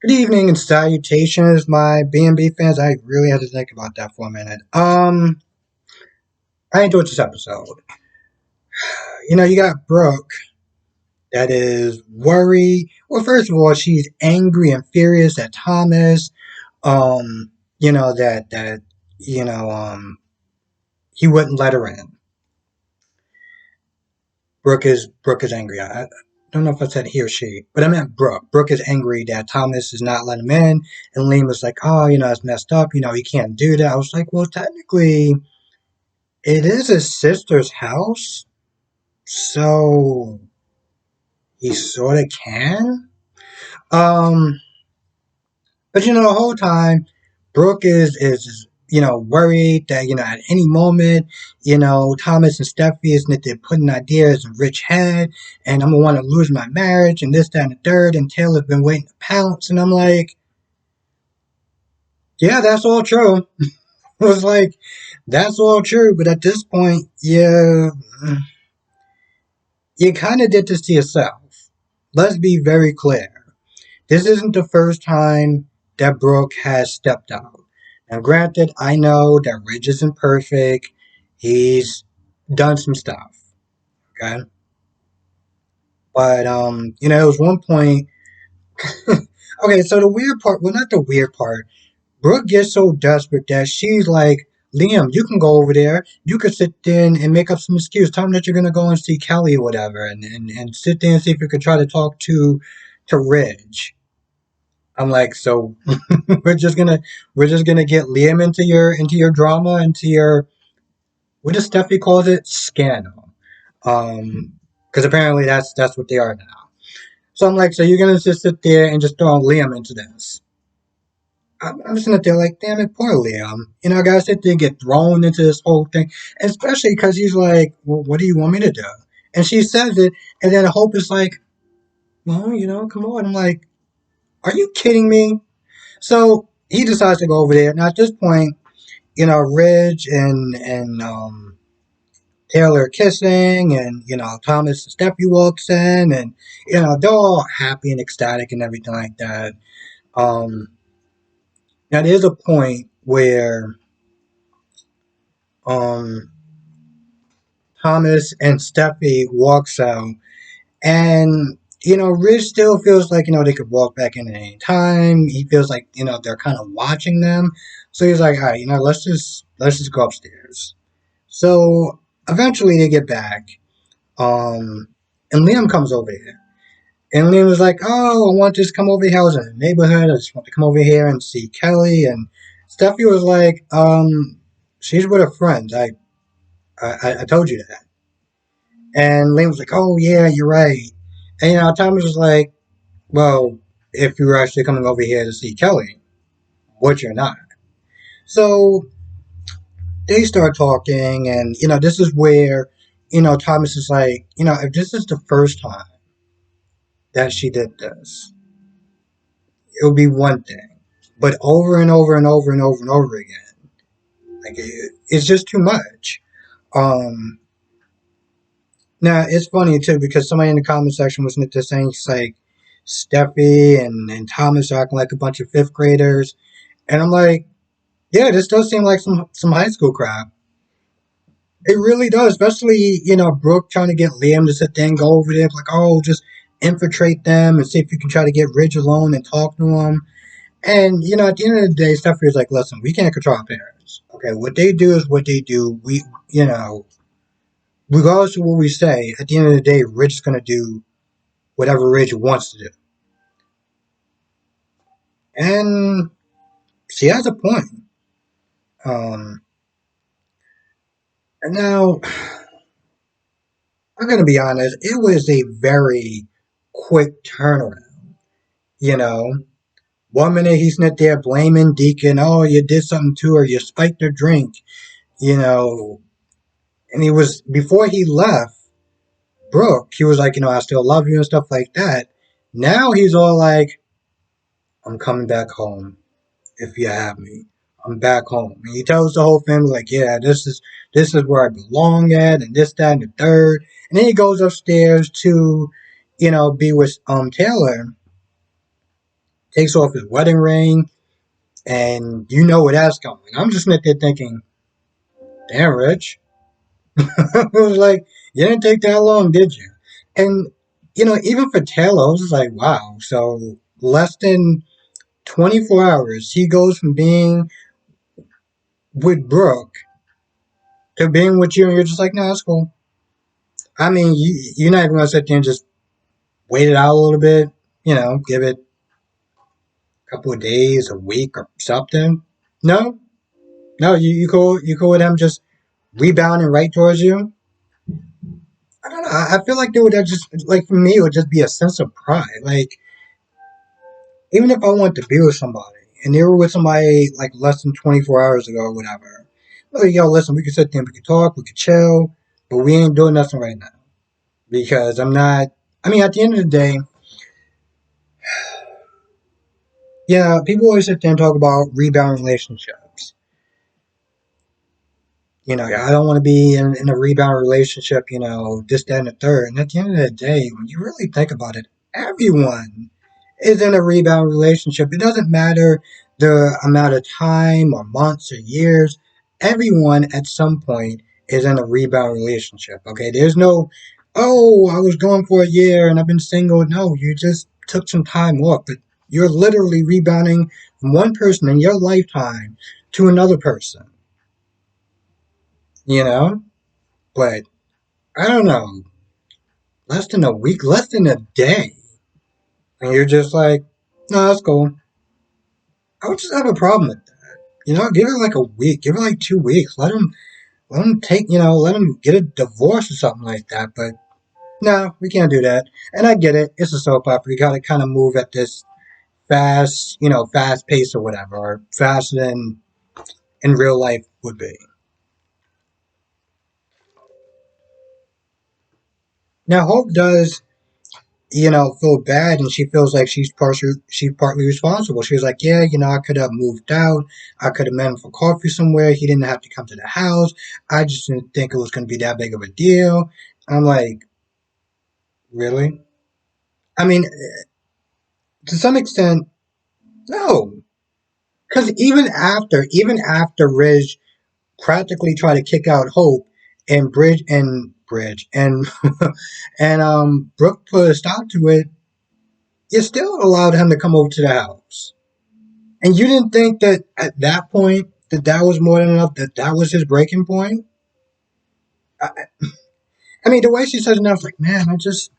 Good evening and salutations, my B&B fans. I really had to think about that for a minute. I enjoyed this episode. You got Brooke that is worried. Well, first of all, she's angry and furious at Thomas. That you know, he wouldn't let her in. Brooke is angry. I don't know if I said he or she, but I meant Brooke. Brooke is angry that Thomas is not letting him in, and Liam was like, "Oh, it's messed up. He can't do that." I was like, "Well, technically, it is his sister's house, so he sort of can." Um, but the whole time, Brooke is worried that at any moment, Thomas and Steffi is that they're putting ideas in Rich head, and I'm gonna want to lose my marriage and this, that, and the third, and Taylor's been waiting to pounce, and I'm like, yeah, that's all true. I was like, that's all true, but at this point, yeah, you kind of did this to yourself. Let's be very clear. This isn't the first time that Brooke has stepped out. Now, granted, I know that Ridge isn't perfect. He's done some stuff, okay? But, it was one point. Okay, so the weird part, well, not the weird part. Brooke gets so desperate that she's like, Liam, you can go over there. You could sit there and make up some excuse. Tell him that you're gonna go and see Kelly or whatever, and sit there and see if you could try to talk to Ridge. I'm like, so we're just gonna we're just gonna get Liam into your drama, into your, what does Steffi calls it, scandal. Because apparently that's what they are now. So I'm like, so you're gonna just sit there and just throw Liam into this? I'm sitting there like, damn it, poor Liam. I gotta sit there and get thrown into this whole thing, especially because he's like, well, what do you want me to do? And she says it, and then Hope is like, well, come on. I'm like, are you kidding me? So he decides to go over there. Now at this point, Ridge and Taylor are kissing, and Thomas and Steffi walks in, and they're all happy and ecstatic and everything like that. Um, Now there's a point where um, Thomas and Steffi walks out, and Ridge still feels like they could walk back in at any time. He feels like they're kind of watching them, so he's like, all right, let's just go upstairs. So eventually they get back, um, and Liam comes over here. And Liam was like, "Oh, I want to just come over here. I was in the neighborhood. I just want to come over here and see Kelly." And Steffi was like, "She's with her friends. I told you that." And Liam was like, "Oh yeah, you're right." And Thomas was like, "Well, if you were actually coming over here to see Kelly, but you're not." So they start talking, and this is where Thomas is like, if this is the first time that she did this, it would be one thing, but over and over and over and over and over again, like it's just too much. Um, Now it's funny too because somebody in the comment section was just saying it's like Steffi and Thomas are acting like a bunch of fifth graders, and I'm like, yeah, this does seem like some high school crap. It really does, especially Brooke trying to get Liam to sit there and go over there, like, oh, just infiltrate them and see if you can try to get Ridge alone and talk to him. And at the end of the day, Steffi is like, listen, we can't control our parents. Okay, what they do is what they do. Regardless of what we say, at the end of the day, Ridge is gonna do whatever Ridge wants to do. And she has a point. Um, and now I'm gonna be honest, it was a very quick turnaround. You know, one minute he's not there blaming Deacon, oh, you did something to her, you spiked her drink, you know, and he was before he left Brooke, he was like, I still love you and stuff like that. Now he's all like, I'm coming back home if you have me. I'm back home. And he tells the whole family, like, yeah, this is where I belong at, and this, that, and the third. And then he goes upstairs to, be with Taylor. takes off his wedding ring, and you know where that's going. I'm just sitting there thinking, damn, Rich. I was like, you didn't take that long, did you? And, even for Taylor, I was just like, wow. So less than 24 hours, he goes from being with Brooke to being with you, and you're just like, no, that's cool. I mean, you're not even going to sit there and just wait it out a little bit, give it a couple of days, a week, or something. No, no, you cool with him just rebounding right towards you. I don't know. I feel like there would just like for me, it would just be a sense of pride. Like even if I wanted to be with somebody and they were with somebody like less than 24 hours ago or whatever, like, yo, listen, we could sit there and we could talk, we could chill, but we ain't doing nothing right now because I'm not. I mean, at the end of the day, yeah, people always sit there and talk about rebound relationships. I don't want to be in a rebound relationship, this, that, and the third. And at the end of the day, when you really think about it, everyone is in a rebound relationship. It doesn't matter the amount of time or months or years. Everyone at some point is in a rebound relationship. Okay. There's no, oh, I was going for a year and I've been single. No, you just took some time off, but you're literally rebounding from one person in your lifetime to another person, you know? But I don't know, less than a week, less than a day. And you're just like, no, that's cool. I would just have a problem with that. Give it like a week, give it like 2 weeks. Let him take, let him get a divorce or something like that. But no, we can't do that. And I get it. It's a soap opera. You got to kind of move at this fast, fast pace or whatever, or faster than in real life would be. Now, Hope does, feel bad, and she feels like she's partly responsible. She was like, yeah, I could have moved out. I could have met him for coffee somewhere. He didn't have to come to the house. I just didn't think it was going to be that big of a deal. I'm like, really? I mean, to some extent, no. Because even after Ridge practically tried to kick out Hope, and Bridge and Brooke put a stop to it, you still allowed him to come over to the house. And you didn't think that at that point that was more than enough, that was his breaking point? I, I mean, the way she said it, I was like, man, I just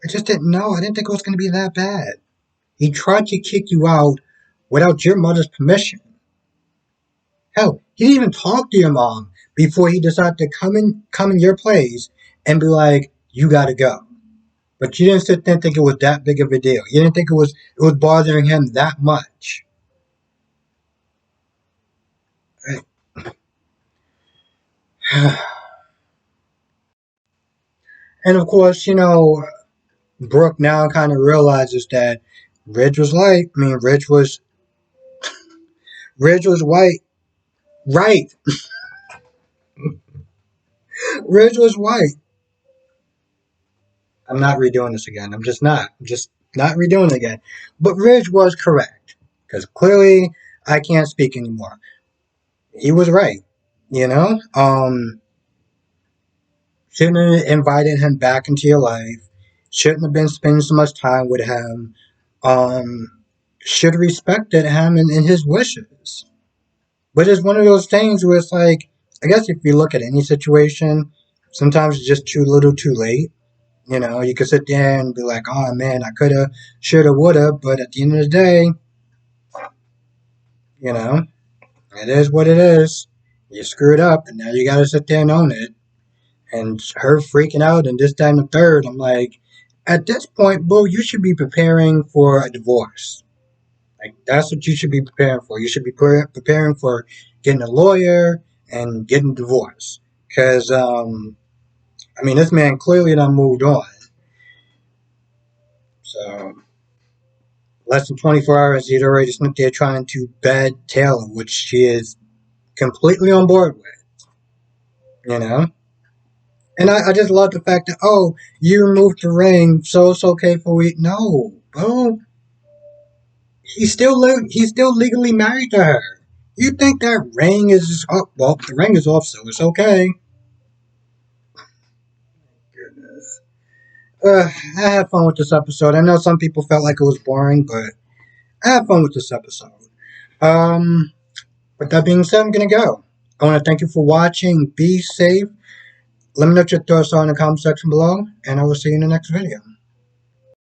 didn't know. I didn't think it was going to be that bad. He tried to kick you out without your mother's permission. Hell, he didn't even talk to your mom before he decided to come in your place and be like, you got to go. But you didn't sit there and think it was that big of a deal. You didn't think it was bothering him that much. And of course, Brooke now kind of realizes that Ridge was light. I mean, Ridge was white. Right. Ridge was white. I'm not redoing this again. I'm just not. I'm just not redoing it again. But Ridge was correct. Because clearly I can't speak anymore. He was right. You know? Shouldn't have invited him back into your life. Shouldn't have been spending so much time with him. Um, should have respected him and his wishes. But it's one of those things where it's like, I guess if you look at any situation, sometimes it's just too little too late. You could sit there and be like, oh man, I coulda, shoulda, woulda, but at the end of the day, you know, it is what it is. You screwed up and now you gotta sit there and own it. And her freaking out and this, that, and the third, I'm like, at this point, boo, you should be preparing for a divorce. Like, that's what you should be preparing for. You should be preparing for getting a lawyer and getting divorced. Because, I mean, this man clearly done moved on. So, less than 24 hours, he's already sitting there trying to bed Taylor, which she is completely on board with. And I just love the fact that, oh, you removed the ring, so it's okay for we. No, bro. he's still legally married to her. You think that ring is up? Well, the ring is off, so it's okay. Goodness. I had fun with this episode. I know some people felt like it was boring, but I had fun with this episode. Um, with that being said, I'm gonna go. I want to thank you for watching. Be safe. Let me know what your thoughts are in the comment section below, and I will see you in the next video.